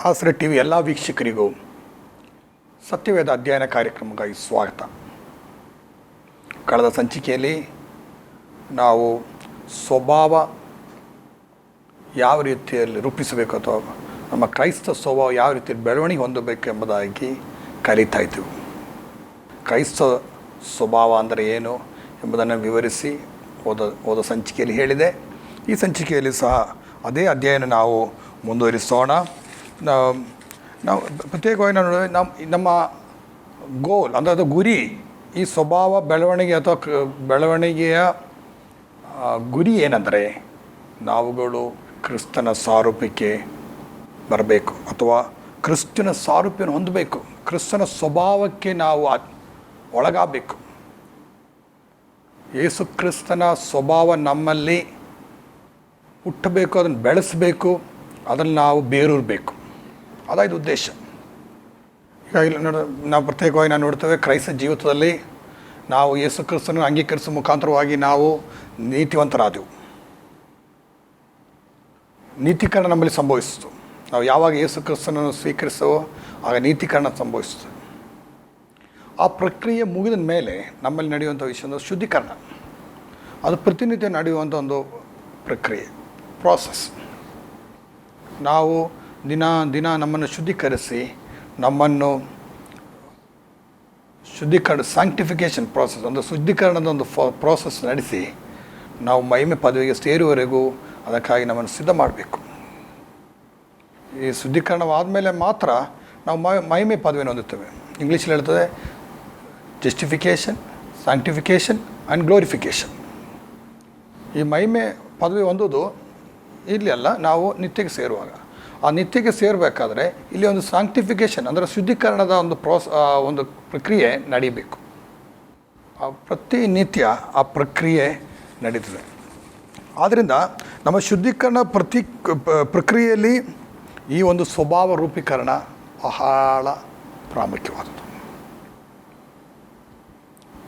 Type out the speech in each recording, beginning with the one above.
ಆಸರೆ T V ಎಲ್ಲ ವೀಕ್ಷಕರಿಗೂ ಸತ್ಯವೇದ ಅಧ್ಯಯನ ಕಾರ್ಯಕ್ರಮಕ್ಕಾಗಿ ಸ್ವಾಗತ. ಕಳೆದ ಸಂಚಿಕೆಯಲ್ಲಿ ನಾವು ಸ್ವಭಾವ ಯಾವ ರೀತಿಯಲ್ಲಿ ರೂಪಿಸಬೇಕು ಅಥವಾ ನಮ್ಮ ಕ್ರೈಸ್ತ ಸ್ವಭಾವ ಯಾವ ರೀತಿಯಲ್ಲಿ ಬೆಳವಣಿಗೆ ಹೊಂದಬೇಕು ಎಂಬುದಾಗಿ ಕಲಿತಾ ಇದ್ದೆವು. ಕ್ರೈಸ್ತ ಸ್ವಭಾವ ಅಂದರೆ ಏನು ಎಂಬುದನ್ನು ವಿವರಿಸಿ ಹೋದ ಸಂಚಿಕೆಯಲ್ಲಿ ಹೇಳಿದೆ. ಈ ಸಂಚಿಕೆಯಲ್ಲಿ ಸಹ ಅದೇ ಅಧ್ಯಯನ ನಾವು ಮುಂದುವರಿಸೋಣ. ನಾವು ಪ್ರತ್ಯೇಕವಾಗಿ ನಮ್ಮ ಗೋಲ್ ಅಂದರೆ ಅದು ಗುರಿ, ಈ ಸ್ವಭಾವ ಬೆಳವಣಿಗೆ ಅಥವಾ ಬೆಳವಣಿಗೆಯ ಗುರಿ ಏನೆಂದರೆ ನಾವುಗಳು ಕ್ರಿಸ್ತನ ಸಾರೂಪ್ಯಕ್ಕೆ ಬರಬೇಕು ಅಥವಾ ಕ್ರಿಸ್ತನ ಸಾರೂಪ್ಯವನ್ನು ಹೊಂದಬೇಕು. ಕ್ರಿಸ್ತನ ಸ್ವಭಾವಕ್ಕೆ ನಾವು ಒಳಗಾಗಬೇಕು. ಯೇಸು ಕ್ರಿಸ್ತನ ಸ್ವಭಾವ ನಮ್ಮಲ್ಲಿ ಹುಟ್ಟಬೇಕು, ಅದನ್ನು ಬೆಳೆಸಬೇಕು, ಅದನ್ನು ನಾವು ಬೇರೂರಬೇಕು. ಅದಾಯ್ತು ಉದ್ದೇಶ. ಈಗ ಇಲ್ಲಿ ನಾವು ಪ್ರತ್ಯೇಕವಾಗಿ ನಾವು ನೋಡ್ತೇವೆ, ಕ್ರೈಸ್ತ ಜೀವಿತದಲ್ಲಿ ನಾವು ಯೇಸು ಕ್ರಿಸ್ತನ ಅಂಗೀಕರಿಸುವ ಮುಖಾಂತರವಾಗಿ ನಾವು ನೀತಿವಂತರಾದೆವು. ನೀತೀಕರಣ ನಮ್ಮಲ್ಲಿ ಸಂಭವಿಸಿತು. ನಾವು ಯಾವಾಗ ಯೇಸು ಕ್ರಿಸ್ತನನ್ನು ಸ್ವೀಕರಿಸುವೋ ಆಗ ನೀತೀಕರಣ ಸಂಭವಿಸಿತು. ಆ ಪ್ರಕ್ರಿಯೆ ಮುಗಿದ ಮೇಲೆ ನಮ್ಮಲ್ಲಿ ನಡೆಯುವಂಥ ವಿಷಯ ಅಂದರೆ ಶುದ್ಧೀಕರಣ. ಅದು ಪ್ರತಿನಿತ್ಯ ನಡೆಯುವಂಥ ಒಂದು ಪ್ರಕ್ರಿಯೆ, ಪ್ರಾಸೆಸ್. ನಾವು ದಿನ ನಮ್ಮನ್ನು ಶುದ್ಧೀಕರಿಸಿ ನಮ್ಮನ್ನು ಸ್ಯಾಂಕ್ಟಿಫಿಕೇಷನ್ ಪ್ರಾಸೆಸ್ ಅಂದರೆ ಶುದ್ಧೀಕರಣದ ಒಂದು ಪ್ರಾಸೆಸ್ ನಡೆಸಿ ನಾವು ಮಹಿಮೆ ಪದವಿಗೆ ಸೇರುವವರೆಗೂ ಅದಕ್ಕಾಗಿ ನಮ್ಮನ್ನು ಸಿದ್ಧ ಮಾಡಬೇಕು. ಈ ಶುದ್ಧೀಕರಣವಾದ ಮೇಲೆ ಮಾತ್ರ ನಾವು ಮಹಿಮೆ ಪದವಿಯನ್ನು ಹೊಂದುತ್ತೇವೆ. ಇಂಗ್ಲೀಷಲ್ಲಿ ಹೇಳ್ತದೆ ಜಸ್ಟಿಫಿಕೇಷನ್, ಸ್ಯಾಂಕ್ಟಿಫಿಕೇಷನ್ ಆ್ಯಂಡ್ ಗ್ಲೋರಿಫಿಕೇಷನ್. ಈ ಮಹಿಮೆ ಪದವಿ ಹೊಂದೋದು ಇಲ್ಲಿ ಅಲ್ಲ, ನಾವು ನಿತ್ಯಕ್ಕೆ ಸೇರುವಾಗ. ಆ ನಿತ್ಯಕ್ಕೆ ಸೇರಬೇಕಾದ್ರೆ ಇಲ್ಲಿ ಒಂದು ಸ್ಯಾಂಕ್ಟಿಫಿಕೇಷನ್ ಅಂದರೆ ಶುದ್ಧೀಕರಣದ ಒಂದು ಪ್ರಕ್ರಿಯೆ ನಡೀಬೇಕು. ಪ್ರತಿನಿತ್ಯ ಆ ಪ್ರಕ್ರಿಯೆ ನಡೀತದೆ. ಆದ್ದರಿಂದ ನಮ್ಮ ಶುದ್ಧೀಕರಣ ಪ್ರಕ್ರಿಯೆಯಲ್ಲಿ ಈ ಒಂದು ಸ್ವಭಾವ ರೂಪೀಕರಣ ಬಹಳ ಪ್ರಾಮುಖ್ಯವಾದದ್ದು.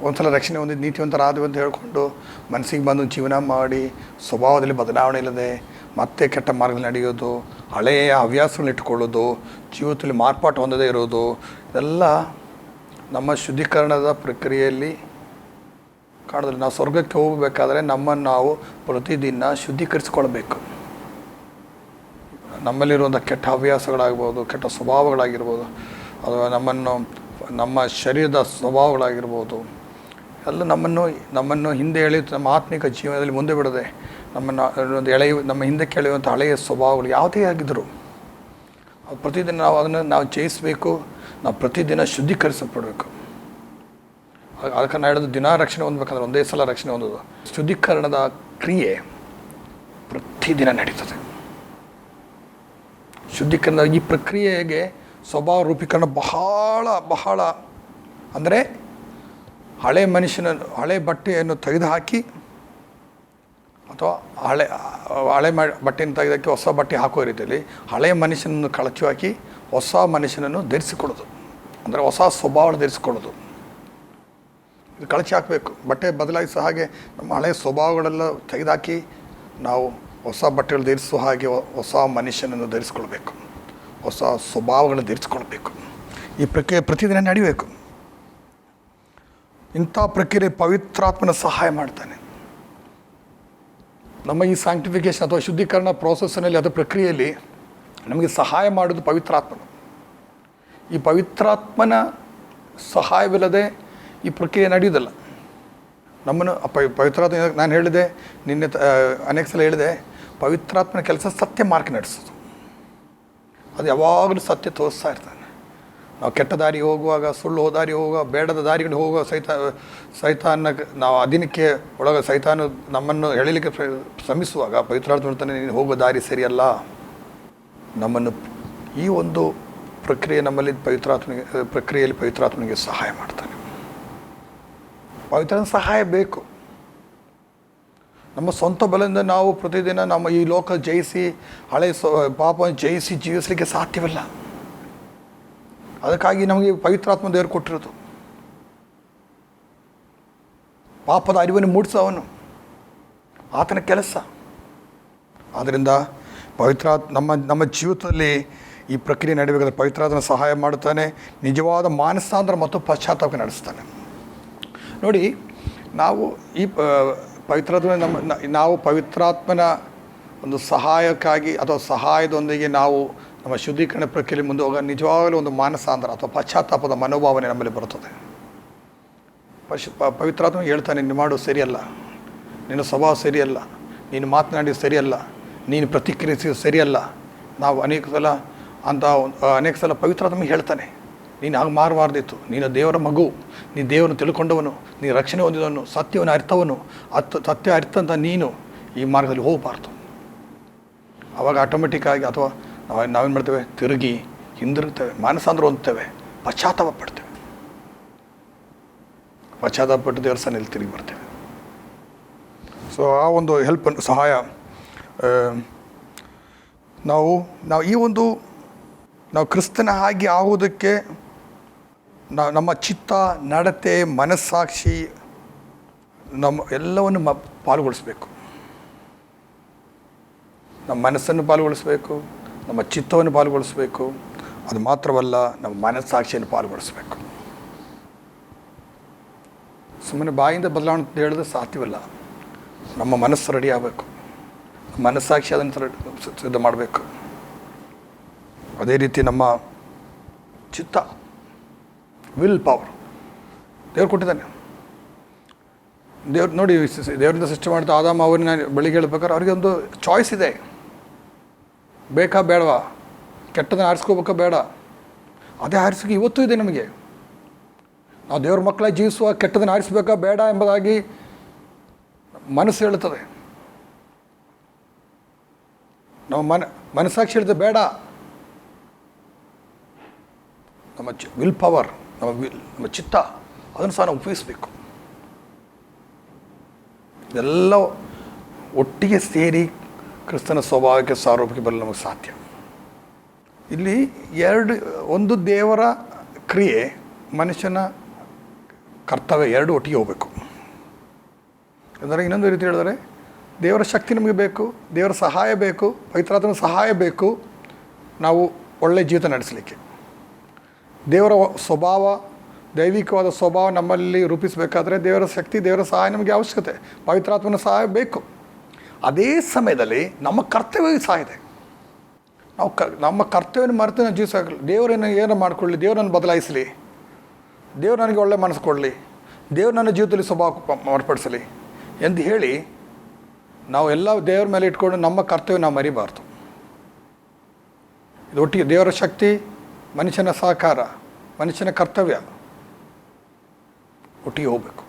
ಒಂದ್ಸಲ ರಕ್ಷಣೆ ಹೊಂದಿದ್ದು ನೀತಿವಂತರಾದವು ಅಂತ ಹೇಳ್ಕೊಂಡು ಮನಸ್ಸಿಗೆ ಬಂದು ಜೀವನ ಮಾಡಿ ಸ್ವಭಾವದಲ್ಲಿ ಬದಲಾವಣೆ ಇಲ್ಲದೆ ಮತ್ತೆ ಕೆಟ್ಟ ಮಾರ್ಗದಲ್ಲಿ ನಡೆಯೋದು, ಹಳೆಯ ಹವ್ಯಾಸಗಳನ್ನ ಇಟ್ಕೊಳ್ಳೋದು, ಜೀವಿತದಲ್ಲಿ ಮಾರ್ಪಾಟು ಹೊಂದದೇ ಇರೋದು, ಇದೆಲ್ಲ ನಮ್ಮ ಶುದ್ಧೀಕರಣದ ಪ್ರಕ್ರಿಯೆಯಲ್ಲಿ ಕಾಣೋದಿಲ್ಲ. ನಾವು ಸ್ವರ್ಗಕ್ಕೆ ಹೋಗಬೇಕಾದ್ರೆ ನಮ್ಮನ್ನು ನಾವು ಪ್ರತಿದಿನ ಶುದ್ಧೀಕರಿಸಿಕೊಳ್ಬೇಕು. ನಮ್ಮಲ್ಲಿರುವಂಥ ಕೆಟ್ಟ ಹವ್ಯಾಸಗಳಾಗ್ಬೋದು, ಕೆಟ್ಟ ಸ್ವಭಾವಗಳಾಗಿರ್ಬೋದು, ಅಥವಾ ನಮ್ಮ ಶರೀರದ ಸ್ವಭಾವಗಳಾಗಿರ್ಬೋದು, ಎಲ್ಲ ನಮ್ಮನ್ನು ಹಿಂದೆ ಎಳೆಯುತ್ತೆ. ನಮ್ಮ ಆತ್ಮಿಕ ಜೀವನದಲ್ಲಿ ಮುಂದೆ ಬಿಡದೆ ನಮ್ಮ ಹಿಂದಕ್ಕೆ ಎಳೆಯುವಂಥ ಹಳೆಯ ಸ್ವಭಾವಗಳು ಯಾವುದೇ ಆಗಿದ್ದರು ಅದು ಪ್ರತಿದಿನ ನಾವು ಜಯಿಸಬೇಕು. ನಾವು ಪ್ರತಿದಿನ ಶುದ್ಧೀಕರಿಸಲ್ಪಡಬೇಕು. ಅದಕ್ಕೆ ನಾನು ಹೇಳೋದು, ದಿನ ರಕ್ಷಣೆ ಹೊಂದಬೇಕಂದ್ರೆ ಒಂದೇ ಸಲ ರಕ್ಷಣೆ ಹೊಂದೋದು. ಶುದ್ಧೀಕರಣದ ಕ್ರಿಯೆ ಪ್ರತಿದಿನ ನಡೀತದೆ. ಶುದ್ಧೀಕರಣದ ಈ ಪ್ರಕ್ರಿಯೆಗೆ ಸ್ವಭಾವ ರೂಪೀಕರಣ ಬಹಳ ಅಂದರೆ ಹಳೆ ಬಟ್ಟೆಯನ್ನು ತೆಗೆದುಹಾಕಿ ಅಥವಾ ಹಳೆ ಬಟ್ಟೆಯನ್ನು ತೆಗೆದಕ್ಕೆ ಹೊಸ ಬಟ್ಟೆ ಹಾಕುವ ರೀತಿಯಲ್ಲಿ ಹಳೆಯ ಮನುಷ್ಯನನ್ನು ಕಳಚಿ ಹಾಕಿ ಹೊಸ ಮನುಷ್ಯನನ್ನು ಧರಿಸಿಕೊಳ್ಳೋದು, ಅಂದರೆ ಹೊಸ ಸ್ವಭಾವವನ್ನು ಧರಿಸಿಕೊಳ್ಳೋದು. ಇದು ಕಳಚಿ ಹಾಕಬೇಕು. ಬಟ್ಟೆ ಬದಲಾಯಿಸೋ ಹಾಗೆ ನಮ್ಮ ಹಳೆಯ ಸ್ವಭಾವಗಳೆಲ್ಲ ತೆಗೆದುಹಾಕಿ ನಾವು ಹೊಸ ಬಟ್ಟೆಗಳು ಧರಿಸುವ ಹಾಗೆ ಹೊಸ ಮನುಷ್ಯನನ್ನು ಧರಿಸ್ಕೊಳ್ಬೇಕು, ಹೊಸ ಸ್ವಭಾವಗಳನ್ನು ಧರಿಸ್ಕೊಳ್ಬೇಕು. ಈ ಪ್ರಕ್ರಿಯೆ ಪ್ರತಿದಿನ ನಡೀಬೇಕು. ಇಂಥ ಪ್ರಕ್ರಿಯೆ ಪವಿತ್ರಾತ್ಮನ ಸಹಾಯ ಮಾಡ್ತಾನೆ. ನಮ್ಮ ಈ ಸ್ಯಾಂಕ್ಟಿಫಿಕೇಷನ್ ಅಥವಾ ಶುದ್ಧೀಕರಣ ಪ್ರೋಸೆಸ್ನಲ್ಲಿ ಅದರ ಪ್ರಕ್ರಿಯೆಯಲ್ಲಿ ನಮಗೆ ಸಹಾಯ ಮಾಡೋದು ಪವಿತ್ರಾತ್ಮನು. ಈ ಪವಿತ್ರಾತ್ಮನ ಸಹಾಯವಿಲ್ಲದೆ ಈ ಪ್ರಕ್ರಿಯೆ ನಡೆಯೋದಿಲ್ಲ. ನಮ್ಮನ್ನು ಪವಿತ್ರಾತ್ಮ, ನಾನು ಹೇಳಿದೆ ನಿನ್ನೆ ಅನೇಕ ಸಲ ಹೇಳಿದೆ, ಪವಿತ್ರಾತ್ಮನ ಕೆಲಸ ಸತ್ಯ ಮಾರ್ಗ ನಡೆಸೋದು. ಅದು ಯಾವಾಗಲೂ ಸತ್ಯ ತೋರಿಸ್ತಾ ಇರ್ತಾನೆ. ನಾವು ಕೆಟ್ಟ ದಾರಿ ಹೋಗುವಾಗ, ಸುಳ್ಳು ದಾರಿ ಹೋಗುವಾಗ, ಬೇಡದ ದಾರಿಗಳು ಹೋಗುವ ಸೈತಾನ ನಾವು ಅಧೀನಕ್ಕೆ ಸೈತಾನ ನಮ್ಮನ್ನು ಎಳಿಲಿಕ್ಕೆ ಶ್ರಮಿಸುವಾಗ ಪವಿತ್ರಾತ್ಮ ಹೇಳ್ತಾನೆ, ನೀನು ಹೋಗೋ ದಾರಿ ಸರಿಯಲ್ಲ. ನಮ್ಮನ್ನು ಈ ಒಂದು ನಮ್ಮಲ್ಲಿ ಪ್ರಕ್ರಿಯೆಯಲ್ಲಿ ಪವಿತ್ರಾತ್ಮನಿಗೆ ಸಹಾಯ ಮಾಡ್ತಾನೆ. ಪವಿತ್ರಾತ್ಮನ ಸಹಾಯ ಬೇಕು. ನಮ್ಮ ಸ್ವಂತ ಬಲದಿಂದ ನಾವು ಪ್ರತಿದಿನ ನಮ್ಮ ಈ ಲೋಕ ಜಯಿಸಿ ಪಾಪವನ್ನು ಜಯಿಸಿ ಜೀವಿಸಲಿಕ್ಕೆ ಸಾಧ್ಯವಿಲ್ಲ. ಅದಕ್ಕಾಗಿ ನಮಗೆ ಪವಿತ್ರಾತ್ಮ ದೇವರು ಕೊಟ್ಟಿರೋದು. ಪಾಪದ ಅರಿವನ್ನು ಮೂಡಿಸೋವನು ಆತನ ಕೆಲಸ. ಆದ್ದರಿಂದ ಪವಿತ್ರಾತ್ಮ ನಮ್ಮ ಜೀವಿತದಲ್ಲಿ ಈ ಪ್ರಕ್ರಿಯೆ ನಡೀಬೇಕಾದ್ರೆ ಪವಿತ್ರಾತ್ಮನ ಸಹಾಯ ಮಾಡುತ್ತಾನೆ, ನಿಜವಾದ ಮಾನಸಾಂತರ ಮತ್ತು ಪಶ್ಚಾತ್ತಾಪ ನಡೆಸ್ತಾನೆ. ನೋಡಿ, ನಾವು ಈ ಪವಿತ್ರಾತ್ಮ ನಾವು ಪವಿತ್ರಾತ್ಮನ ಒಂದು ಸಹಾಯಕ್ಕಾಗಿ ಅಥವಾ ಸಹಾಯದೊಂದಿಗೆ ನಾವು ನಮ್ಮ ಶುದ್ಧೀಕರಣ ಪ್ರಕ್ರಿಯೆ ಮುಂದೆ ಹೋಗ ನಿಜವಾಗಲೂ ಒಂದು ಮಾನಸಾಂತರ ಅಥವಾ ಪಶ್ಚಾತ್ತಾಪದ ಮನೋಭಾವನೆ ನಮ್ಮಲ್ಲಿ ಬರುತ್ತದೆ. ಪವಿತ್ರಾತ್ಮ ಹೇಳ್ತಾನೆ, ನೀನು ಮಾಡೋದು ಸರಿಯಲ್ಲ, ನಿನ್ನ ಸ್ವಭಾವ ಸರಿಯಲ್ಲ, ನೀನು ಮಾತನಾಡಿದ್ದು ಸರಿಯಲ್ಲ, ನೀನು ಪ್ರತಿಕ್ರಿಯಿಸಿದ್ದು ಸರಿಯಲ್ಲ. ನಾವು ಅನೇಕ ಸಲ ಪವಿತ್ರಾತ್ಮ ಹೇಳ್ತಾನೆ, ನೀನು ಹಾಗೆ ಮಾರಬಾರ್ದಿತ್ತು, ನೀನು ದೇವರ ಮಗು, ನೀನು ದೇವರನ್ನು ತಿಳ್ಕೊಂಡವನು, ನೀನು ರಕ್ಷಣೆ ಹೊಂದಿದವನು, ಸತ್ಯವನ್ನು ಅರ್ಥವನು, ಸತ್ಯ ಅರ್ಥ ಅಂತ ನೀನು ಈ ಮಾರ್ಗದಲ್ಲಿ ಹೋಗಬಾರ್ದು. ಆವಾಗ ಆಟೋಮೆಟಿಕ್ಕಾಗಿ ಅಥವಾ ನಾವೇನು ಮಾಡ್ತೇವೆ, ತಿರುಗಿ ಹಿಂದಿರುಗ್ತೇವೆ, ಮಾನಸಾಂತರ ಹೊಂದ್ತೇವೆ, ಪಶ್ಚಾತ್ತಾಪ ಪಡ್ತೇವೆ. ಪಶ್ಚಾತ್ತಾಪ ಪಟ್ಟು ದೇವರ ಸನ್ನಿಧಿಯಲ್ಲಿ ತಿರುಗಿ ಬರ್ತೇವೆ. ಸೊ ಆ ಒಂದು ಹೆಲ್ಪ್ ಸಹಾಯ ನಾವು ಕ್ರಿಸ್ತನ ಹಾಗೆ ಆಗುವುದಕ್ಕೆ ನಮ್ಮ ಚಿತ್ತ, ನಡತೆ, ಮನಸ್ಸಾಕ್ಷಿ ನಮ್ಮ ಎಲ್ಲವನ್ನು ಪಾಲ್ಗೊಳಿಸಬೇಕು. ನಮ್ಮ ಮನಸ್ಸನ್ನು ಪಾಲ್ಗೊಳಿಸಬೇಕು, ನಮ್ಮ ಚಿತ್ತವನ್ನು ಪಾಲ್ಗೊಳಿಸಬೇಕು. ಅದು ಮಾತ್ರವಲ್ಲ, ನಮ್ಮ ಮನಸ್ಸಾಕ್ಷಿಯನ್ನು ಪಾಲ್ಗೊಳಿಸಬೇಕು. ಸುಮ್ಮನೆ ಬಾಯಿಂದ ಬದಲಾವಣೆ ಅಂತ ಹೇಳಿದ್ರೆ ಸಾಧ್ಯವಿಲ್ಲ. ನಮ್ಮ ಮನಸ್ಸು ರೆಡಿ ಆಗಬೇಕು, ಮನಸ್ಸಾಕ್ಷಿ ಅದನ್ನು ಸಿದ್ಧ ಮಾಡಬೇಕು. ಅದೇ ರೀತಿ ನಮ್ಮ ಚಿತ್ತ, ವಿಲ್ ಪವರ್ ದೇವ್ರು ಕೊಟ್ಟಿದ್ದಾನೆ. ನೋಡಿ, ದೇವರಿಂದ ಸೃಷ್ಟಿ ಮಾಡಿದ ಆದಾಮ ಅವರನ್ನ ಬೆಳಿಗ್ಗೆ ಹೇಳ್ಬೇಕಾದ್ರೆ ಅವರಿಗೆ ಒಂದು ಚಾಯ್ಸ್ ಇದೆ. ಬೇಕಾ ಬೇಡವಾ, ಕೆಟ್ಟದನ್ನು ಆರಿಸ್ಕೋಬೇಕಾ ಬೇಡ, ಅದೇ ಆರಿಸಿಕೆ ಇವತ್ತೂ ಇದೆ ನಮಗೆ. ನಾವು ದೇವ್ರ ಮಕ್ಕಳಾಗಿ ಜೀವಿಸುವ ಕೆಟ್ಟದನ್ನು ಆರಿಸಬೇಕಾ ಬೇಡ ಎಂಬುದಾಗಿ ಮನಸ್ಸು ಹೇಳುತ್ತದೆ. ನಮ್ಮ ಮನಸ್ಸಾಕ್ಷಿ ಹೇಳ್ತದೆ ಬೇಡ. ನಮ್ಮ ವಿಲ್ ಪವರ್, ನಮ್ಮ ಚಿತ್ತ, ಅದನ್ನು ಸಹ ನಾವು ಉಪಯೋಗಿಸಬೇಕು. ಇದೆಲ್ಲ ಒಟ್ಟಿಗೆ ಸೇರಿ ಕ್ರಿಸ್ತನ ಸ್ವಭಾವಕ್ಕೆ ಸಾರೂಪಕ್ಕೆ ಬರಲು ನಮಗೆ ಸಾಧ್ಯ. ಇಲ್ಲಿ ಒಂದು ದೇವರ ಕ್ರಿಯೆ, ಮನುಷ್ಯನ ಕರ್ತವ್ಯ, ಎರಡು ಒಟ್ಟಿಗೆ ಹೋಗಬೇಕು. ಅಂದರೆ ಇನ್ನೊಂದು ರೀತಿ ಹೇಳಿದರೆ, ದೇವರ ಶಕ್ತಿ ನಮಗೆ ಬೇಕು, ದೇವರ ಸಹಾಯ ಬೇಕು, ಪವಿತ್ರಾತ್ಮನ ಸಹಾಯ ಬೇಕು ನಾವು ಒಳ್ಳೆಯ ಜೀವಿತ ನಡೆಸಲಿಕ್ಕೆ. ದೇವರ ಸ್ವಭಾವ, ದೈವಿಕವಾದ ಸ್ವಭಾವ ನಮ್ಮಲ್ಲಿ ರೂಪಿಸಬೇಕಾದ್ರೆ ದೇವರ ಶಕ್ತಿ, ದೇವರ ಸಹಾಯ ನಮಗೆ ಅವಶ್ಯಕತೆ, ಪವಿತ್ರಾತ್ಮನ ಸಹಾಯ ಬೇಕು. ಅದೇ ಸಮಯದಲ್ಲಿ ನಮ್ಮ ಕರ್ತವ್ಯ ಸಹ ಇದೆ. ನಾವು ನಮ್ಮ ಕರ್ತವ್ಯನ ಮರೆತು ನಾವು ಜೀವಿಸೋಲ್ಲ. ದೇವರನ್ನು ಏನೋ ಮಾಡಿಕೊಳ್ಳಿ, ದೇವರನ್ನು ಬದಲಾಯಿಸಲಿ, ದೇವ್ರು ನನಗೆ ಒಳ್ಳೆ ಮನಸ್ಸು ಕೊಡಲಿ, ದೇವ್ರು ನನ್ನ ಜೀವಿತದಲ್ಲಿ ಸ್ವಭಾವ ಮಾರ್ಪಡಿಸಲಿ ಎಂದು ಹೇಳಿ ನಾವು ಎಲ್ಲ ದೇವರ ಮೇಲೆ ಇಟ್ಕೊಂಡು ನಮ್ಮ ಕರ್ತವ್ಯ ನಾವು ಮರಿಬಾರ್ದು. ಇದು ಒಟ್ಟಿಗೆ ದೇವರ ಶಕ್ತಿ, ಮನುಷ್ಯನ ಸಹಕಾರ, ಮನುಷ್ಯನ ಕರ್ತವ್ಯ ಒಟ್ಟಿಗೆ ಹೋಗಬೇಕು.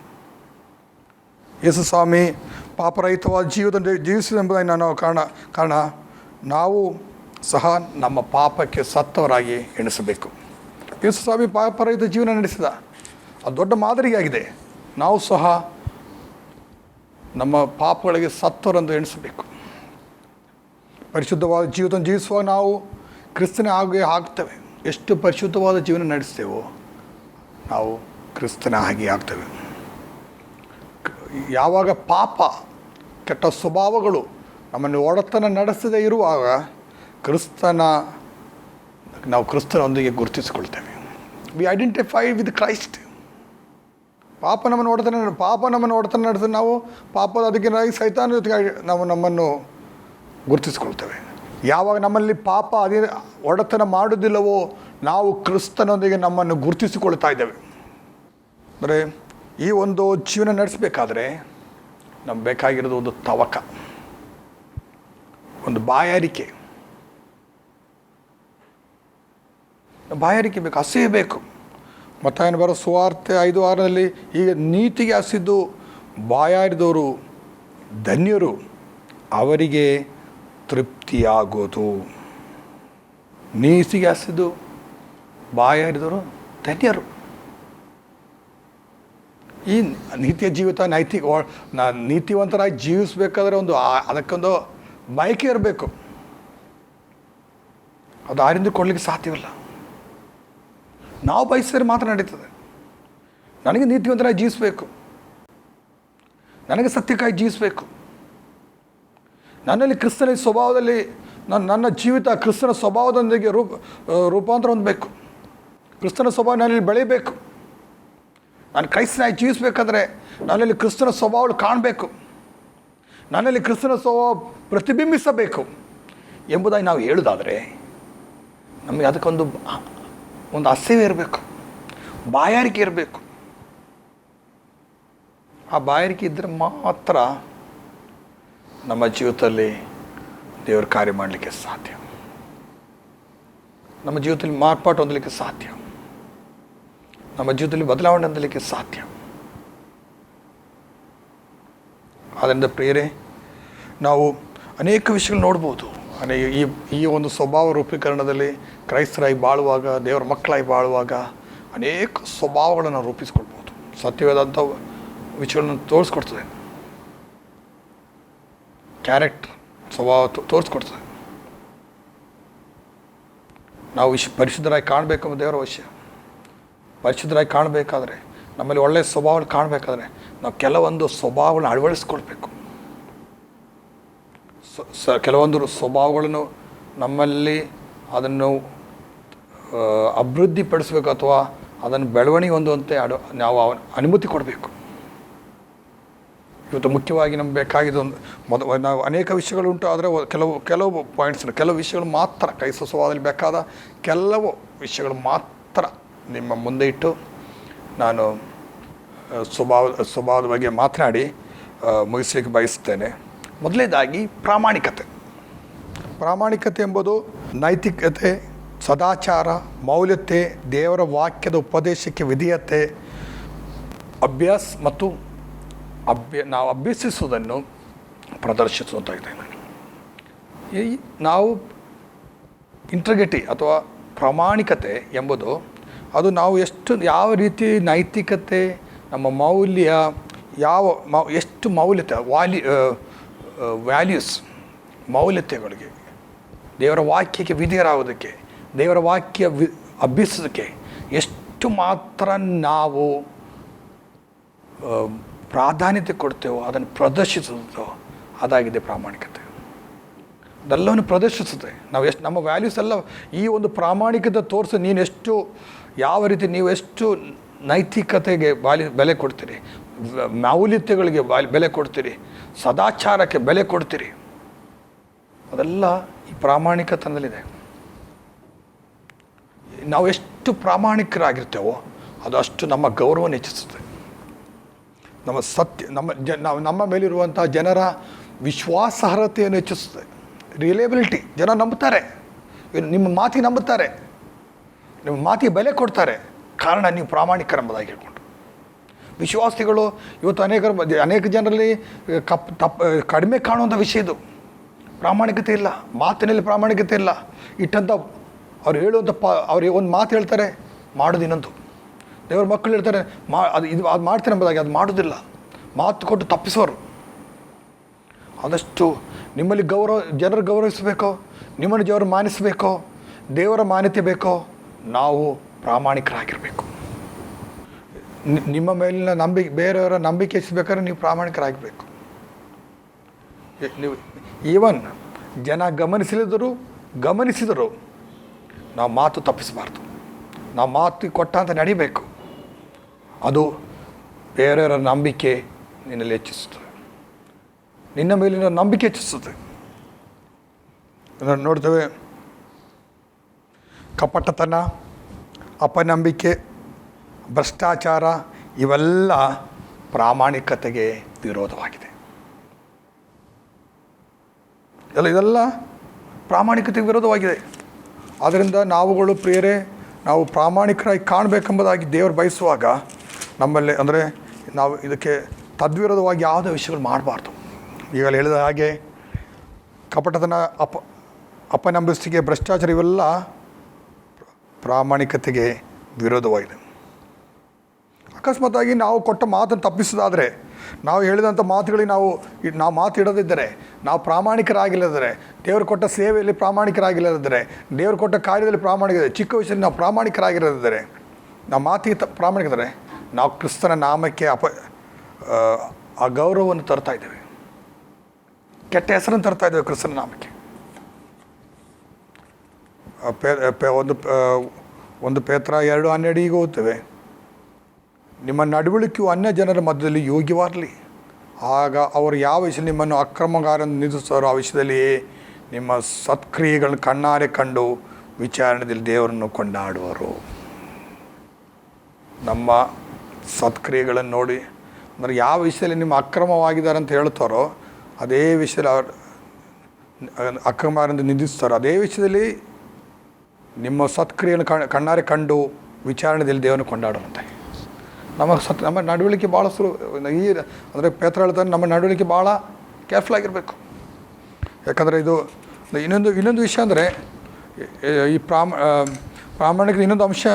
ಯೇಸು ಸ್ವಾಮಿ ಪಾಪರಹಿತವಾದ ಜೀವಿಸಿದೆಂಬುದಾಗಿ ನಾವು ಕಾರಣ ನಾವು ಸಹ ನಮ್ಮ ಪಾಪಕ್ಕೆ ಸತ್ತವರಾಗಿ ಎಣಿಸಬೇಕು. ಯೇಸು ಸ್ವಾಮಿ ಪಾಪರಹಿತ ಜೀವನ ನಡೆಸಿದ, ಅದು ದೊಡ್ಡ ಮಾದರಿಯಾಗಿದೆ. ನಾವು ಸಹ ನಮ್ಮ ಪಾಪಗಳಿಗೆ ಸತ್ತವರೆಂದು ಎಣಿಸಬೇಕು. ಪರಿಶುದ್ಧವಾದ ಜೀವಿತ ಜೀವಿಸುವಾಗ ನಾವು ಕ್ರಿಸ್ತನ ಹಾಗೆ ಆಗ್ತೇವೆ. ಎಷ್ಟು ಪರಿಶುದ್ಧವಾದ ಜೀವನ ನಡೆಸ್ತೇವೋ ನಾವು ಕ್ರಿಸ್ತನ ಹಾಗೆ ಆಗ್ತೇವೆ. ಯಾವಾಗ ಪಾಪ, ಕೆಟ್ಟ ಸ್ವಭಾವಗಳು ನಮ್ಮನ್ನು ಒಡೆತನ ನಡೆಸದೇ ಇರುವಾಗ ನಾವು ಕ್ರಿಸ್ತನೊಂದಿಗೆ ಗುರುತಿಸಿಕೊಳ್ತೇವೆ. We identify with Christ. ಪಾಪ ನಮ್ಮನ್ನು ಒಡೆತನ ನಡೆಸಿ ನಾವು ಪಾಪದ ಅದಕ್ಕೆ ಸೈತಾನ ಜೊತೆಗೆ ನಮ್ಮನ್ನು ಗುರುತಿಸಿಕೊಳ್ತೇವೆ. ಯಾವಾಗ ನಮ್ಮಲ್ಲಿ ಪಾಪ ಅದೇ ಒಡೆತನ ಮಾಡುವುದಿಲ್ಲವೋ ನಾವು ಕ್ರಿಸ್ತನೊಂದಿಗೆ ನಮ್ಮನ್ನು ಗುರುತಿಸಿಕೊಳ್ತಾ ಇದ್ದೇವೆ. ಅಂದರೆ ಈ ಒಂದು ಜೀವನ ನಡೆಸಬೇಕಾದ್ರೆ ನಮ್ಗೆ ಬೇಕಾಗಿರೋದು ಒಂದು ತವಕ, ಒಂದು ಬಾಯಾರಿಕೆ ಬೇಕು, ಹಸಿವೆ ಬೇಕು. ಮತ್ತಾಯನ ಬರೋ ಸುವಾರ್ತೆ 5:6 ಈಗ ನೀತಿಗೆ ಹಸಿದ್ದು ಬಾಯಾರಿದವರು ಧನ್ಯರು, ಅವರಿಗೆ ತೃಪ್ತಿಯಾಗೋದು. ನೀತಿಗೆ ಹಸಿದ್ದು ಬಾಯಾರಿದವರು ಧನ್ಯರು. ಈ ನೀತಿಯ ಜೀವಿತ ನೀತಿವಂತರಾಗಿ ಜೀವಿಸಬೇಕಾದ್ರೆ ಅದಕ್ಕೊಂದು ಬಯಕೆ ಇರಬೇಕು. ಅದು ಆರಿಂದ ಕೊಡಲಿಕ್ಕೆ ಸಾಧ್ಯವಿಲ್ಲ. ನಾವು ಬಯಸಿದ್ರೆ ಮಾತ್ರ ನಡೀತದೆ. ನನಗೆ ನೀತಿವಂತರಾಗಿ ಜೀವಿಸಬೇಕು, ನನಗೆ ಸತ್ಯಕ್ಕಾಗಿ ಜೀವಿಸಬೇಕು, ನನ್ನಲ್ಲಿ ಕ್ರಿಸ್ತನ ಸ್ವಭಾವದಲ್ಲಿ ನನ್ನ ಜೀವಿತ ಕ್ರಿಸ್ತನ ಸ್ವಭಾವದೊಂದಿಗೆ ರೂಪಾಂತರ ಹೊಂದಬೇಕು. ಕ್ರಿಸ್ತನ ಸ್ವಭಾವ ನನ್ನಲ್ಲಿ ಬೆಳೀಬೇಕು. ನಾನು ಕ್ರೈಸ್ತನಾಗಿ ಜೀವಿಸಬೇಕಾದ್ರೆ ನನ್ನಲ್ಲಿ ಕ್ರಿಸ್ತನ ಸ್ವಭಾವಗಳು ಕಾಣಬೇಕು, ನನ್ನಲ್ಲಿ ಕ್ರಿಸ್ತನ ಸ್ವಭಾವ ಪ್ರತಿಬಿಂಬಿಸಬೇಕು ಎಂಬುದಾಗಿ ನಾವು ಹೇಳೋದಾದರೆ ನಮಗೆ ಅದಕ್ಕೊಂದು ಅಸಹ್ಯ ಇರಬೇಕು, ಬಾಯಾರಿಕೆ ಇರಬೇಕು. ಆ ಬಾಯಾರಿಕೆ ಇದ್ದರೆ ಮಾತ್ರ ನಮ್ಮ ಜೀವಿತದಲ್ಲಿ ದೇವರು ಕಾರ್ಯ ಮಾಡಲಿಕ್ಕೆ ಸಾಧ್ಯ, ನಮ್ಮ ಜೀವಿತದಲ್ಲಿ ಮಾರ್ಪಾಟು ಹೊಂದಲಿಕ್ಕೆ ಸಾಧ್ಯ, ನಮ್ಮ ಜೀವಿತದಲ್ಲಿ ಬದಲಾವಣೆ ಹೊಂದಲಿಕ್ಕೆ ಸಾಧ್ಯ. ಆದ್ದರಿಂದ ಪ್ರಿಯರೇ, ನಾವು ಅನೇಕ ವಿಷಯಗಳು ನೋಡ್ಬೋದು. ಈ ಒಂದು ಸ್ವಭಾವ ರೂಪೀಕರಣದಲ್ಲಿ ಕ್ರೈಸ್ತರಾಗಿ ಬಾಳುವಾಗ, ದೇವರ ಮಕ್ಕಳಾಗಿ ಬಾಳುವಾಗ ಅನೇಕ ಸ್ವಭಾವಗಳನ್ನು ರೂಪಿಸ್ಕೊಳ್ಬೋದು. ಸತ್ಯವಾದಂಥ ವಿಷಯಗಳನ್ನು ತೋರಿಸ್ಕೊಡ್ತದೆ, ಕ್ಯಾರೆಕ್ಟರ್ ಸ್ವಭಾವ ತೋರಿಸ್ಕೊಡ್ತದೆ. ನಾವು ಪರಿಶುದ್ಧರಾಗಿ ಕಾಣಬೇಕೆಂಬ ದೇವರ ವಿಷಯ. ಪರಿಶುದ್ಧರಾಗಿ ಕಾಣಬೇಕಾದ್ರೆ, ನಮ್ಮಲ್ಲಿ ಒಳ್ಳೆಯ ಸ್ವಭಾವಗಳು ಕಾಣಬೇಕಾದ್ರೆ ನಾವು ಕೆಲವೊಂದು ಸ್ವಭಾವಗಳನ್ನ ಅಳವಡಿಸ್ಕೊಳ್ಬೇಕು. ಕೆಲವೊಂದು ಸ್ವಭಾವಗಳನ್ನು ನಮ್ಮಲ್ಲಿ ಅದನ್ನು ಅಭಿವೃದ್ಧಿಪಡಿಸಬೇಕು ಅಥವಾ ಅದನ್ನು ಬೆಳವಣಿಗೆ ಹೊಂದುವಂತೆ ನಾವು ಅನುಮತಿ ಕೊಡಬೇಕು. ಇವತ್ತು ಮುಖ್ಯವಾಗಿ ನಮ್ಗೆ ಬೇಕಾಗಿದ್ದು ನಾವು ಅನೇಕ ವಿಷಯಗಳುಂಟು, ಆದರೆ ಕೆಲವು ಪಾಯಿಂಟ್ಸ್, ಕೆಲವು ವಿಷಯಗಳು ಮಾತ್ರ ಕ್ರೈಸ್ತ ಸ್ವಭಾವದಲ್ಲಿ ಬೇಕಾದ ಕೆಲವು ವಿಷಯಗಳು ಮಾತ್ರ ನಿಮ್ಮ ಮುಂದೆ ಇಟ್ಟು ನಾನು ಸ್ವಭಾವದ ಬಗ್ಗೆ ಮಾತನಾಡಿ ಮುಗಿಸಲಿಕ್ಕೆ ಬಯಸ್ತೇನೆ. ಮೊದಲನೇದಾಗಿ ಪ್ರಾಮಾಣಿಕತೆ ಎಂಬುದು ನೈತಿಕತೆ, ಸದಾಚಾರ, ಮೌಲ್ಯತೆ, ದೇವರ ವಾಕ್ಯದ ಉಪದೇಶಕ್ಕೆ ವಿಧೇಯತೆ, ಅಭ್ಯಾಸ ಮತ್ತು ನಾವು ಅಭ್ಯಸಿಸುವುದನ್ನು ಪ್ರದರ್ಶಿಸುವಂತಾಗಿದೆ. ನಾವು ಇಂಟ್ರಿಗ್ರಿಟಿ ಅಥವಾ ಪ್ರಾಮಾಣಿಕತೆ ಎಂಬುದು ಅದು ನಾವು ಯಾವ ರೀತಿ ನೈತಿಕತೆ, ನಮ್ಮ ಮೌಲ್ಯ, ಎಷ್ಟು ಮೌಲ್ಯತೆ ವ್ಯಾಲ್ಯೂಸ್, ಮೌಲ್ಯತೆಗಳಿಗೆ, ದೇವರ ವಾಕ್ಯಕ್ಕೆ ವಿಧೇಯರಾಗೋದಕ್ಕೆ, ದೇವರ ವಾಕ್ಯ ಅಭ್ಯಸಿಸೋದಕ್ಕೆ ಎಷ್ಟು ಮಾತ್ರ ನಾವು ಪ್ರಾಧಾನ್ಯತೆ ಕೊಡ್ತೇವೋ, ಅದನ್ನು ಪ್ರದರ್ಶಿಸುತ್ತೋ ಅದಾಗಿದೆ ಪ್ರಾಮಾಣಿಕತೆ. ಅದೆಲ್ಲವನ್ನು ಪ್ರದರ್ಶಿಸುತ್ತೆ. ನಮ್ಮ ವ್ಯಾಲ್ಯೂಸ್ ಎಲ್ಲ ಈ ಒಂದು ಪ್ರಾಮಾಣಿಕತೆ ತೋರಿಸಿ ಯಾವ ರೀತಿ ನೀವು ಎಷ್ಟು ನೈತಿಕತೆಗೆ ಬೆಲೆ ಕೊಡ್ತೀರಿ, ಮೌಲ್ಯತೆಗಳಿಗೆ ಬೆಲೆ ಕೊಡ್ತೀರಿ, ಸದಾಚಾರಕ್ಕೆ ಬೆಲೆ ಕೊಡ್ತೀರಿ, ಅದೆಲ್ಲ ಈ ಪ್ರಾಮಾಣಿಕತನದಲ್ಲಿದೆ. ನಾವು ಎಷ್ಟು ಪ್ರಾಮಾಣಿಕರಾಗಿರ್ತೇವೋ ಅದು ಅಷ್ಟು ನಮ್ಮ ಗೌರವವನ್ನು ಹೆಚ್ಚಿಸುತ್ತೆ. ನಮ್ಮ ನಮ್ಮ ಮೇಲಿರುವಂಥ ಜನರ ವಿಶ್ವಾಸಾರ್ಹತೆಯನ್ನು ಹೆಚ್ಚಿಸುತ್ತೆ. ರಿಲೇಬಿಲಿಟಿ, ಜನ ನಂಬುತ್ತಾರೆ, ನಿಮ್ಮ ಮಾತಿಗೆ ನಂಬುತ್ತಾರೆ, ನಿಮ್ಮ ಮಾತಿಗೆ ಬೆಲೆ ಕೊಡ್ತಾರೆ. ಕಾರಣ ನೀವು ಪ್ರಾಮಾಣಿಕರೆಂಬುದಾಗಿ ಹೇಳ್ಕೊಂಡು. ವಿಶ್ವಾಸಿಗಳು ಇವತ್ತು ಅನೇಕ ಜನರಲ್ಲಿ ಕಡಿಮೆ ಕಾಣುವಂಥ ವಿಷಯ ಇದು. ಪ್ರಾಮಾಣಿಕತೆ ಇಲ್ಲ, ಮಾತಿನಲ್ಲಿ ಪ್ರಾಮಾಣಿಕತೆ ಇಲ್ಲ. ಇಟ್ಟಂಥ ಅವ್ರು ಹೇಳುವಂಥ ಅವ್ರು ಒಂದು ಮಾತು ಹೇಳ್ತಾರೆ, ಮಾಡೋದು ಇನ್ನೊಂದು. ದೇವ್ರ ಮಕ್ಕಳು ಹೇಳ್ತಾರೆ ಅದು ಮಾಡ್ತಾರೆ ಎಂಬುದಾಗಿ ಅದು ಮಾಡೋದಿಲ್ಲ. ಮಾತು ಕೊಟ್ಟು ತಪ್ಪಿಸೋರು. ಆದಷ್ಟು ನಿಮ್ಮಲ್ಲಿ ಜನರು ಗೌರವಿಸಬೇಕೋ, ನಿಮ್ಮನ್ನು ದೇವರು ಮಾನಿಸಬೇಕೋ, ದೇವರ ಮಾನ್ಯತೆ ಬೇಕೋ, ನಾವು ಪ್ರಾಮಾಣಿಕರಾಗಿರಬೇಕು. ನಿಮ್ಮ ಮೇಲಿನ ಬೇರೆಯವರ ನಂಬಿಕೆ ಹೆಚ್ಚಬೇಕಾದ್ರೆ ನೀವು ಪ್ರಾಮಾಣಿಕರಾಗಬೇಕು. ನೀವು ಈವನ್ ಜನ ಗಮನಿಸಿದರು ನಾವು ಮಾತು ತಪ್ಪಿಸಬಾರ್ದು. ನಾವು ಮಾತು ಕೊಟ್ಟಂತ ನಡಿಬೇಕು. ಅದು ಬೇರೆಯವರ ನಂಬಿಕೆ ನಿನ್ನಲ್ಲಿ ಹೆಚ್ಚಿಸುತ್ತದೆ, ನಿನ್ನ ಮೇಲಿನ ನಂಬಿಕೆ ಹೆಚ್ಚಿಸುತ್ತದೆ. ನೋಡ್ತೇವೆ, ಕಪಟತನ, ಅಪನಂಬಿಕೆ, ಭ್ರಷ್ಟಾಚಾರ ಇವೆಲ್ಲ ಪ್ರಾಮಾಣಿಕತೆಗೆ ವಿರೋಧವಾಗಿದೆ. ಇದೆಲ್ಲ ಪ್ರಾಮಾಣಿಕತೆಗೆ ವಿರೋಧವಾಗಿದೆ. ಆದ್ದರಿಂದ ನಾವುಗಳು ಪ್ರಿಯರೇ, ನಾವು ಪ್ರಾಮಾಣಿಕರಾಗಿ ಕಾಣಬೇಕೆಂಬುದಾಗಿ ದೇವರು ಬಯಸುವಾಗ ನಮ್ಮಲ್ಲಿ ಅಂದರೆ ನಾವು ಇದಕ್ಕೆ ತದ್ವಿರೋಧವಾಗಿ ಯಾವುದೇ ವಿಷಯಗಳು ಮಾಡಬಾರ್ದು. ಈಗಲೇ ಹೇಳಿದ ಹಾಗೆ ಕಪಟತನ, ಅಪನಂಬಿಕೆ, ಭ್ರಷ್ಟಾಚಾರ ಇವೆಲ್ಲ ಪ್ರಾಮಾಣಿಕತೆಗೆ ವಿರೋಧವಾಗಿದೆ. ಅಕಸ್ಮಾತ್ತಾಗಿ ನಾವು ಕೊಟ್ಟ ಮಾತನ್ನು ತಪ್ಪಿಸೋದಾದರೆ, ನಾವು ಹೇಳಿದಂಥ ಮಾತುಗಳಿಗೆ ನಾವು ಮಾತಿಡದಿದ್ದರೆ, ನಾವು ಪ್ರಾಮಾಣಿಕರಾಗಿಲ್ಲದಿದ್ದರೆ, ದೇವರು ಕೊಟ್ಟ ಸೇವೆಯಲ್ಲಿ ಪ್ರಾಮಾಣಿಕರಾಗಿಲ್ಲದಿದ್ದರೆ, ದೇವರು ಕೊಟ್ಟ ಕಾರ್ಯದಲ್ಲಿ ಚಿಕ್ಕ ವಿಷಯದಲ್ಲಿ ನಾವು ಪ್ರಾಮಾಣಿಕರಾಗಿರದಿದ್ದರೆ, ನಾವು ಮಾತಿಗೆ ಪ್ರಾಮಾಣಿಕದರೆ, ನಾವು ಕ್ರಿಸ್ತನ ನಾಮಕ್ಕೆ ಅಗೌರವವನ್ನು ತರ್ತಾ ಇದ್ದೇವೆ, ಕೆಟ್ಟ ಹೆಸರನ್ನು ತರ್ತಾ ಇದ್ದೇವೆ ಕ್ರಿಸ್ತನ ನಾಮಕ್ಕೆ. ಒಂದು ಪೇತ್ರ 2:12 ಈಗ ಓದ್ತೇವೆ, ನಿಮ್ಮ ನಡವಳಿಕೆಯು ಅನ್ಯ ಜನರ ಮಧ್ಯದಲ್ಲಿ ಯೋಗ್ಯವಾಗಲಿ, ಆಗ ಅವರು ಯಾವ ವಿಷಯದಲ್ಲಿ ನಿಮ್ಮನ್ನು ಅಕ್ರಮಗಾರನ್ನು ನಿಲ್ಲಿಸುತ್ತಾರೋ ಆ ವಿಷಯದಲ್ಲಿಯೇ ನಿಮ್ಮ ಸತ್ಕ್ರಿಯೆಗಳನ್ನು ಕಣ್ಣಾರೆ ಕಂಡು ವಿಚಾರಣೆಯಲ್ಲಿ ದೇವರನ್ನು ಕೊಂಡಾಡುವರು. ನಮ್ಮ ಸತ್ಕ್ರಿಯೆಗಳನ್ನು ನೋಡಿ, ಅಂದರೆ ಯಾವ ವಿಷಯದಲ್ಲಿ ನಿಮ್ಮ ಅಕ್ರಮವಾಗಿದ್ದಾರೆ ಅಂತ ಹೇಳ್ತಾರೋ ಅದೇ ವಿಷಯದಲ್ಲಿ ಅವರು ಅಕ್ರಮಗಾರನ್ನು ನಿಂದಿಸ್ತಾರೋ ಅದೇ ವಿಷಯದಲ್ಲಿ ನಿಮ್ಮ ಸತ್ಕ್ರಿಯೆಯನ್ನು ಕಣ್ಣಾರೆ ಕಂಡು ವಿಚಾರಣೆಯಲ್ಲಿ ದೇವರನ್ನು ಕೊಂಡಾಡುವಂತೆ. ನಮ್ಮ ನಡವಳಿಕೆ ಭಾಳ ಅಂದರೆ ಪೇತ್ರ ಹೇಳ್ತಾರೆ, ನಮ್ಮ ನಡವಳಿಕೆ ಭಾಳ ಕೇರ್ಫುಲ್ ಆಗಿರಬೇಕು. ಯಾಕಂದರೆ ಇದು ಇನ್ನೊಂದು ವಿಷಯ ಅಂದರೆ ಈ ಪ್ರಾಮಾಣಿಕದ ಇನ್ನೊಂದು ಅಂಶ,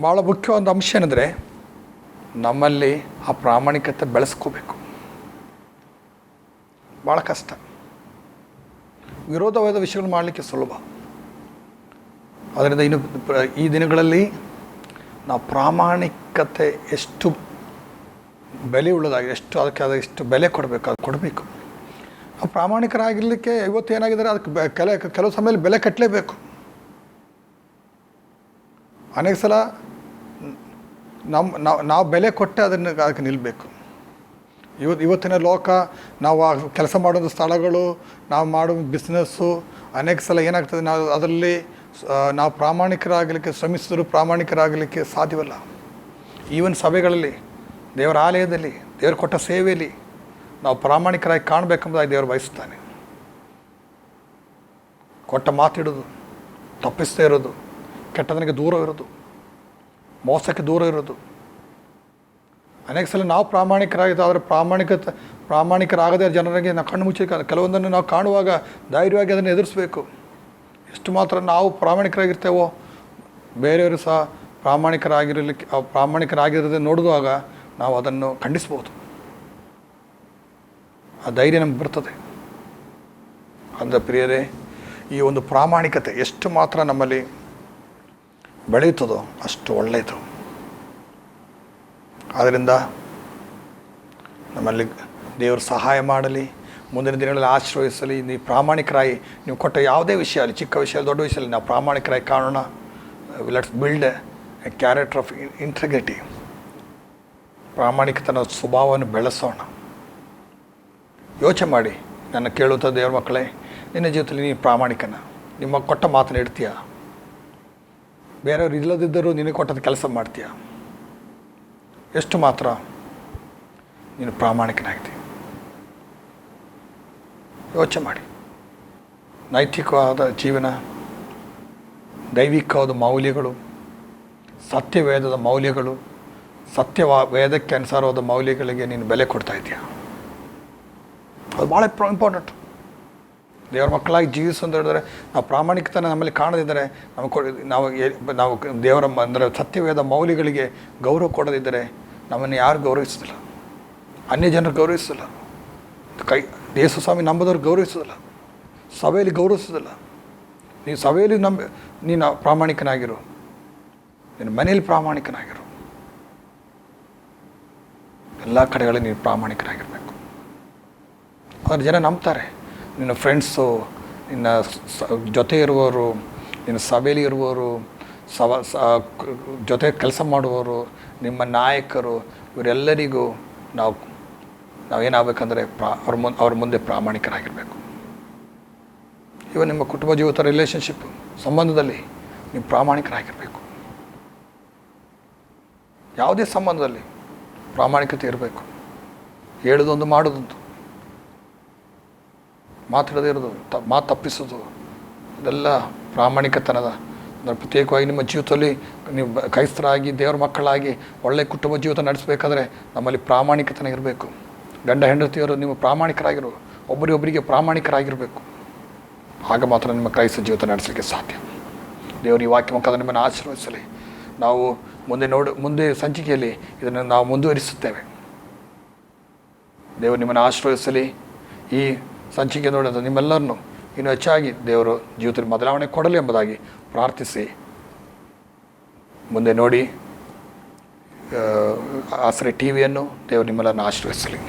ಭಾಳ ಮುಖ್ಯವಾದ ಅಂಶ ಏನಂದರೆ ನಮ್ಮಲ್ಲಿ ಆ ಪ್ರಾಮಾಣಿಕತೆ ಬೆಳೆಸ್ಕೋಬೇಕು. ಭಾಳ ಕಷ್ಟ. ವಿರೋಧವಾದ ವಿಷಯಗಳು ಮಾಡಲಿಕ್ಕೆ ಸುಲಭ. ಅದರಿಂದ ಈ ದಿನಗಳಲ್ಲಿ ನಾವು ಪ್ರಾಮಾಣಿಕತೆ ಎಷ್ಟು ಬೆಲೆ ಉಳ್ಳದಾಗಿ, ಎಷ್ಟು ಬೆಲೆ ಕೊಡಬೇಕು ಅದು ಕೊಡಬೇಕು. ಆ ಪ್ರಾಮಾಣಿಕರಾಗಿರಲಿಕ್ಕೆ ಇವತ್ತೇನಾಗಿದ್ದಾರೆ, ಅದಕ್ಕೆ ಕೆಲವು ಸಮಯದಲ್ಲಿ ಬೆಲೆ ಕಟ್ಟಲೇಬೇಕು. ಅನೇಕ ಸಲ ನಾವು ಬೆಲೆ ಕೊಟ್ಟೆ ಅದಕ್ಕೆ ನಿಲ್ಲಬೇಕು. ಇವತ್ತಿನ ಲೋಕ, ನಾವು ಕೆಲಸ ಮಾಡೋದು ಸ್ಥಳಗಳು, ನಾವು ಮಾಡೋ ಬಿಸ್ನೆಸ್ಸು, ಅನೇಕ ಸಲ ಏನಾಗ್ತದೆ, ನಾವು ಅದರಲ್ಲಿ ನಾವು ಪ್ರಾಮಾಣಿಕರಾಗಲಿಕ್ಕೆ ಶ್ರಮಿಸಿದರೂ ಪ್ರಾಮಾಣಿಕರಾಗಲಿಕ್ಕೆ ಸಾಧ್ಯವಿಲ್ಲ. ಈವನ್ ಸಭೆಗಳಲ್ಲಿ, ದೇವರ ಆಲಯದಲ್ಲಿ, ದೇವರು ಕೊಟ್ಟ ಸೇವೆಯಲ್ಲಿ ನಾವು ಪ್ರಾಮಾಣಿಕರಾಗಿ ಕಾಣಬೇಕೆಂಬುದಾಗಿ ದೇವರು ಬಯಸುತ್ತಾನೆ. ಕೊಟ್ಟ ಮಾತಿಡೋದು, ತಪ್ಪಿಸದೇ ಇರೋದು, ಕೆಟ್ಟದನಿಗೆ ದೂರ ಇರೋದು, ಮೋಸಕ್ಕೆ ದೂರ ಇರೋದು. ಅನೇಕ ಸಲ ನಾವು ಪ್ರಾಮಾಣಿಕರಾಗಿದ್ದು, ಆದರೆ ಪ್ರಾಮಾಣಿಕರಾಗದೇ ಜನರಿಗೆ ನಾವು ಕಣ್ಣು ಮುಚ್ಚಿ ಕೆಲವೊಂದನ್ನು ನಾವು ಕಾಣುವಾಗ ಧೈರ್ಯವಾಗಿ ಅದನ್ನು ಎದುರಿಸಬೇಕು. ಎಷ್ಟು ಮಾತ್ರ ನಾವು ಪ್ರಾಮಾಣಿಕರಾಗಿರ್ತೇವೋ ಬೇರೆಯವರು ಸಹ ಪ್ರಾಮಾಣಿಕರಾಗಿರದೆ ನೋಡುವಾಗ ನಾವು ಅದನ್ನು ಖಂಡಿಸ್ಬೋದು. ಆ ಧೈರ್ಯ ನಮ್ಗೆ ಬರ್ತದೆ. ಅಂದರೆ ಪ್ರಿಯರೇ, ಈ ಒಂದು ಪ್ರಾಮಾಣಿಕತೆ ಎಷ್ಟು ಮಾತ್ರ ನಮ್ಮಲ್ಲಿ ಬೆಳೆಯುತ್ತದೋ ಅಷ್ಟು ಒಳ್ಳೆಯದು. ಆದ್ದರಿಂದ ನಮ್ಮಲ್ಲಿ ದೇವರು ಸಹಾಯ ಮಾಡಲಿ, ಮುಂದಿನ ದಿನಗಳಲ್ಲಿ ಆಶ್ರಯಿಸಲಿ. ನೀವು ಪ್ರಾಮಾಣಿಕರಾಗಿ, ನೀವು ಕೊಟ್ಟ ಯಾವುದೇ ವಿಷಯ ಅಲ್ಲಿ, ಚಿಕ್ಕ ವಿಷಯ ದೊಡ್ಡ ವಿಷಯದಲ್ಲಿ ನಾವು ಪ್ರಾಮಾಣಿಕರಾಗಿ ಕಾಣೋಣ. Let's build a character of integrity. ಪ್ರಾಮಾಣಿಕತನ ಸ್ವಭಾವವನ್ನು ಬೆಳೆಸೋಣ. ಯೋಚನೆ ಮಾಡಿ, ನನ್ನ ಕೇಳುತ್ತಾ ದೇವ್ರ ಮಕ್ಕಳೇ, ನಿನ್ನ ಜೀವಿತದಲ್ಲಿ ನೀನು ಪ್ರಾಮಾಣಿಕನ, ನಿಮ್ಮ ಕೊಟ್ಟ ಮಾತನ್ನು ಇಡ್ತೀಯ, ಬೇರೆಯವ್ರು ಇಲ್ಲದಿದ್ದರೂ ನಿನಗೆ ಕೊಟ್ಟದ ಕೆಲಸ ಮಾಡ್ತೀಯ. ಎಷ್ಟು ಮಾತ್ರ ನೀನು ಪ್ರಾಮಾಣಿಕನಾಗ್ತೀಯ ಯೋಚನೆ ಮಾಡಿ. ನೈತಿಕವಾದ ಜೀವನ, ದೈವಿಕವಾದ ಮೌಲ್ಯಗಳು, ಸತ್ಯವೇದದ ಮೌಲ್ಯಗಳು, ವೇದಕ್ಕೆ ಅನುಸಾರವಾದ ಮೌಲ್ಯಗಳಿಗೆ ನೀನು ಬೆಲೆ ಕೊಡ್ತಾ ಇದೆಯಾ? ಅದು ಭಾಳ ಇಂಪಾರ್ಟೆಂಟ್. ದೇವರ ಮಕ್ಕಳಾಗಿ ಜೀವಿಸು ಅಂತ ಹೇಳಿದ್ರೆ, ನಾವು ಪ್ರಾಮಾಣಿಕತನ ನಮ್ಮಲ್ಲಿ ಕಾಣದಿದ್ದರೆ, ನಾವು ದೇವರ ಅಂದರೆ ಸತ್ಯವೇದ ಮೌಲ್ಯಗಳಿಗೆ ಗೌರವ ಕೊಡದಿದ್ದರೆ ನಮ್ಮನ್ನು ಯಾರು ಗೌರವಿಸೋದಿಲ್ಲ. ಅನ್ಯ ಜನರು ಗೌರವಿಸೋದಿಲ್ಲ, ಯೇಸು ಸ್ವಾಮಿ ನಂಬದವ್ರು ಗೌರವಿಸೋದಿಲ್ಲ, ಸಭೆಯಲ್ಲಿ ಗೌರವಿಸೋದಿಲ್ಲ. ನೀವು ಸಭೆಯಲ್ಲಿ ನೀನು ಪ್ರಾಮಾಣಿಕನಾಗಿರು, ನಿನ್ನ ಮನೆಯಲ್ಲಿ ಪ್ರಾಮಾಣಿಕನಾಗಿರು, ಎಲ್ಲ ಕಡೆಗಳಲ್ಲಿ ನೀನು ಪ್ರಾಮಾಣಿಕನಾಗಿರಬೇಕು. ಅದ್ರ ಜನ ನಂಬ್ತಾರೆ. ನಿನ್ನ ಫ್ರೆಂಡ್ಸು, ನಿನ್ನ ಜೊತೆ ಇರುವವರು, ನಿನ್ನ ಸಭೆಯಲ್ಲಿ ಇರುವವರು, ಜೊತೆ ಕೆಲಸ ಮಾಡುವವರು, ನಿಮ್ಮ ನಾಯಕರು, ಇವರೆಲ್ಲರಿಗೂ ನಾವೇನಾಗಬೇಕಂದ್ರೆ ಅವ್ರ ಮುಂದೆ ಪ್ರಾಮಾಣಿಕರಾಗಿರಬೇಕು. ಇವ ನಿಮ್ಮ ಕುಟುಂಬ ಜೀವಿತ ರಿಲೇಷನ್ಶಿಪ್ ಸಂಬಂಧದಲ್ಲಿ ನೀವು ಪ್ರಾಮಾಣಿಕರಾಗಿರಬೇಕು. ಯಾವುದೇ ಸಂಬಂಧದಲ್ಲಿ ಪ್ರಾಮಾಣಿಕತೆ ಇರಬೇಕು. ಹೇಳೋದೊಂದು ಮಾಡೋದೊಂದು, ಮಾತಾಡದೇ ಇರೋದು, ಮಾತು ತಪ್ಪಿಸೋದು, ಇದೆಲ್ಲ ಪ್ರಾಮಾಣಿಕತನದ ಅಂದರೆ ಪ್ರತ್ಯೇಕವಾಗಿ ನಿಮ್ಮ ಜೀವಿತದಲ್ಲಿ ನೀವು ಕ್ರೈಸ್ತರಾಗಿ ದೇವರ ಮಕ್ಕಳಾಗಿ ಒಳ್ಳೆಯ ಕುಟುಂಬ ಜೀವಿತ ನಡೆಸಬೇಕಾದ್ರೆ ನಮ್ಮಲ್ಲಿ ಪ್ರಾಮಾಣಿಕತನ ಇರಬೇಕು. ಗಂಡ ಹೆಂಡತಿಯರು ನೀವು ಪ್ರಾಮಾಣಿಕರಾಗಿರು, ಒಬ್ಬರಿಗೊಬ್ಬರಿಗೆ ಪ್ರಾಮಾಣಿಕರಾಗಿರಬೇಕು. ಆಗ ಮಾತ್ರ ನಿಮ್ಮ ಕ್ರೈಸ್ತ ಜೀವಿತ ನಡೆಸಲಿಕ್ಕೆ ಸಾಧ್ಯ. ದೇವರು ಈ ವಾಕ್ಯ ಮುಖಾಂತರ ನಿಮ್ಮನ್ನು ಆಶೀರ್ವದಿಸಲಿ. ನಾವು ಮುಂದೆ ಸಂಚಿಕೆಯಲ್ಲಿ ಇದನ್ನು ನಾವು ಮುಂದುವರಿಸುತ್ತೇವೆ. ದೇವರು ನಿಮ್ಮನ್ನು ಆಶೀರ್ವದಿಸಲಿ. ಈ ಸಂಚಿಕೆ ನೋಡಿದ ನಿಮ್ಮೆಲ್ಲರನ್ನು ಇನ್ನೂ ಹೆಚ್ಚಾಗಿ ದೇವರು ಜೀವಿತದಲ್ಲಿ ಬದಲಾವಣೆ ಕೊಡಲಿ ಎಂಬುದಾಗಿ ಪ್ರಾರ್ಥಿಸಿ ಮುಂದೆ ನೋಡಿ ಆಸರೆ ಟಿವಿಯನ್ನು ದೇವರು ನಿಮ್ಮೆಲ್ಲರನ್ನು ಆಶೀರ್ವದಿಸಲಿ.